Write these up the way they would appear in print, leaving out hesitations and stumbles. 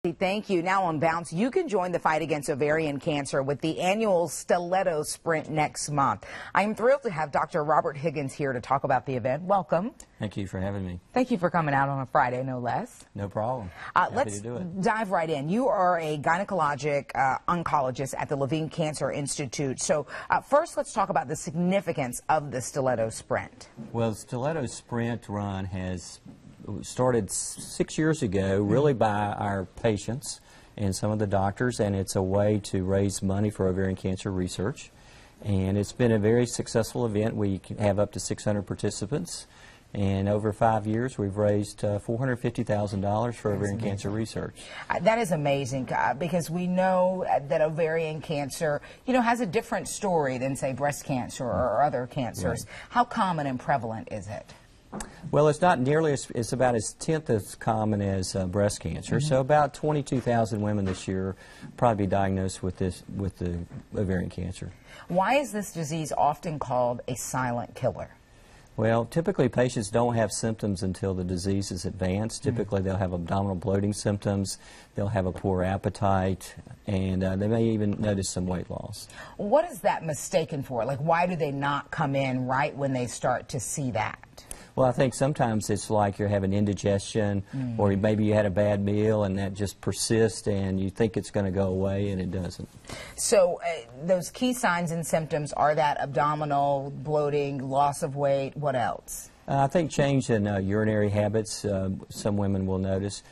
Thank you. Now on Bounce, you can join the fight against ovarian cancer with the annual Stiletto Sprint next month. I'm thrilled to have Dr. Robert Higgins here to talk about the event. Welcome. Thank you for having me. Thank you for coming out on a Friday, no less. No problem. Let's to do it. Dive right in. You are a gynecologic oncologist at the Levine Cancer Institute. So first, let's talk about the significance of the Stiletto Sprint. Well, the Stiletto Sprint run has started 6 years ago, really by our patients and some of the doctors, and it's a way to raise money for ovarian cancer research. And it's been a very successful event. We have up to 600 participants, and over 5 years we've raised $450,000 for ovarian cancer research. That is amazing, because we know that ovarian cancer, has a different story than, say, breast cancer or other cancers. Right. How common and prevalent is it? Well, it's not nearly it's about as tenth as common as breast cancer. So about 22,000 women this year probably be diagnosed with the ovarian cancer. Why is this disease often called a silent killer? Well, typically patients don't have symptoms until the disease is advanced. Typically they'll have abdominal bloating symptoms, they'll have a poor appetite, and they may even notice some weight loss. What is that mistaken for? Like, why do they not come in right when they start to see that? Well, I think sometimes it's like you're having indigestion, or maybe you had a bad meal and that just persists and you think it's going to go away and it doesn't. So those key signs and symptoms are that abdominal bloating, loss of weight, what else? I think change in urinary habits, some women will notice.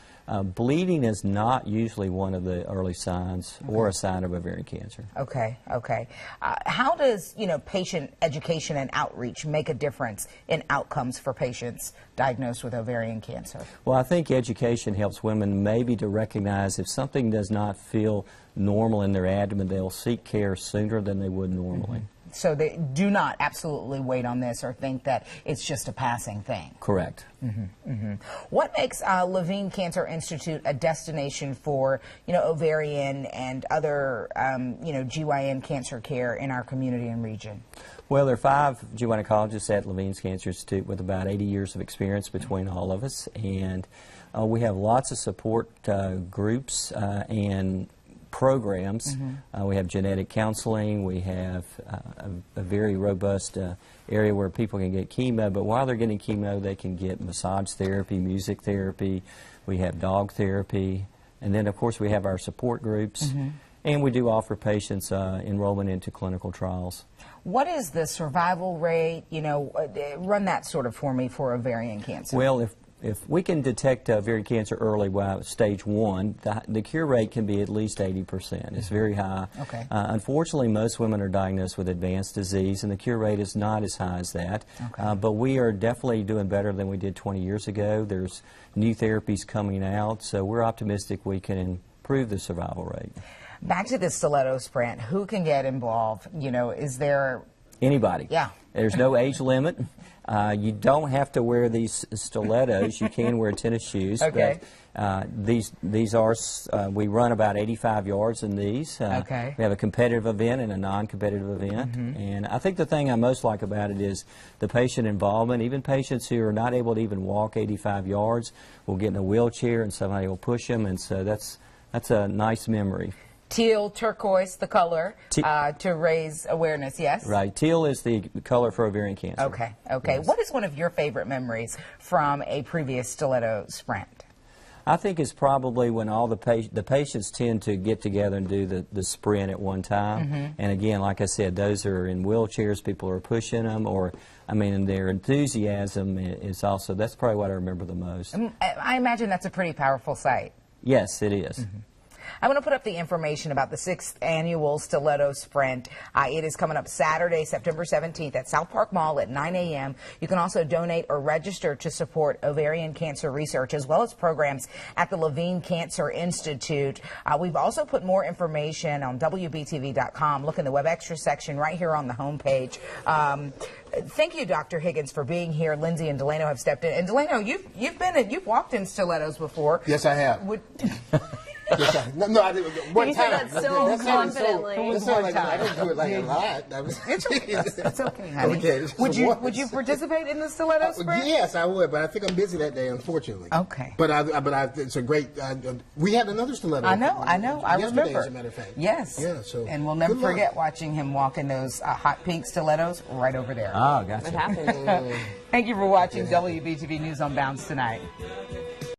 Bleeding is not usually one of the early signs or a sign of ovarian cancer. Okay, okay. How does, patient education and outreach make a difference in outcomes for patients diagnosed with ovarian cancer? Well, I think education helps women maybe to recognize if something does not feel normal in their abdomen, they'll seek care sooner than they would normally. So they do not absolutely wait on this or think that it's just a passing thing. Correct. What makes Levine Cancer Institute a destination for, ovarian and other, GYN cancer care in our community and region? Well, there are 5 gynecologists at Levine's Cancer Institute with about 80 years of experience between all of us, and we have lots of support groups and programs. We have genetic counseling. We have a very robust area where people can get chemo, but while they're getting chemo, they can get massage therapy, music therapy. We have dog therapy, and then of course we have our support groups, and we do offer patients enrollment into clinical trials. What is the survival rate? Run that sort of for me for ovarian cancer. Well, if we can detect ovarian cancer early, stage 1, the cure rate can be at least 80%. It's very high. Okay. Unfortunately, most women are diagnosed with advanced disease, and the cure rate is not as high as that. Okay. But we are definitely doing better than we did 20 years ago. There's new therapies coming out, so we're optimistic we can improve the survival rate. Back to the Stiletto Sprint, who can get involved? Is there... Anybody. Yeah. There's no age limit. You don't have to wear these stilettos. You can wear tennis shoes. Okay. But, these are, we run about 85 yards in these. Okay. We have a competitive event and a non-competitive event. And I think the thing I most like about it is the patient involvement. Even patients who are not able to even walk 85 yards will get in a wheelchair and somebody will push them. And so that's a nice memory. Teal, turquoise, the color, to raise awareness, yes? Right. Teal is the color for ovarian cancer. Okay, okay. Yes. What is one of your favorite memories from a previous Stiletto Sprint? I think it's probably when all the patients tend to get together and do the sprint at one time. And again, like I said, those are in wheelchairs, people are pushing them, or, their enthusiasm is also, that's probably what I remember the most. I imagine that's a pretty powerful sight. Yes, it is. I'm going to put up the information about the 6th annual Stiletto Sprint. It is coming up Saturday, September 17th at South Park Mall at 9 a.m. You can also donate or register to support ovarian cancer research as well as programs at the Levine Cancer Institute. We've also put more information on WBTV.com. Look in the Web Extra section right here on the homepage. Thank you, Dr. Higgins, for being here. Lindsay and Delano have stepped in. And Delano, you've walked in stilettos before. Yes, I have. No, I didn't. One You time. said that so That sounds confidently. That sounds like I didn't do it like a lot. That was, It's okay, honey. Okay, Would you participate in the stiletto sprint? Yes, I would, but I think I'm busy that day, unfortunately. Okay. But it's a great. We had another stiletto. I know. I yesterday, remember. as a matter of fact. Yes. Yeah. So. And we'll never good luck. forget watching him walk in those hot pink stilettos right over there. Oh, gotcha. What happened? Thank you for watching WBTV News on Bounce tonight.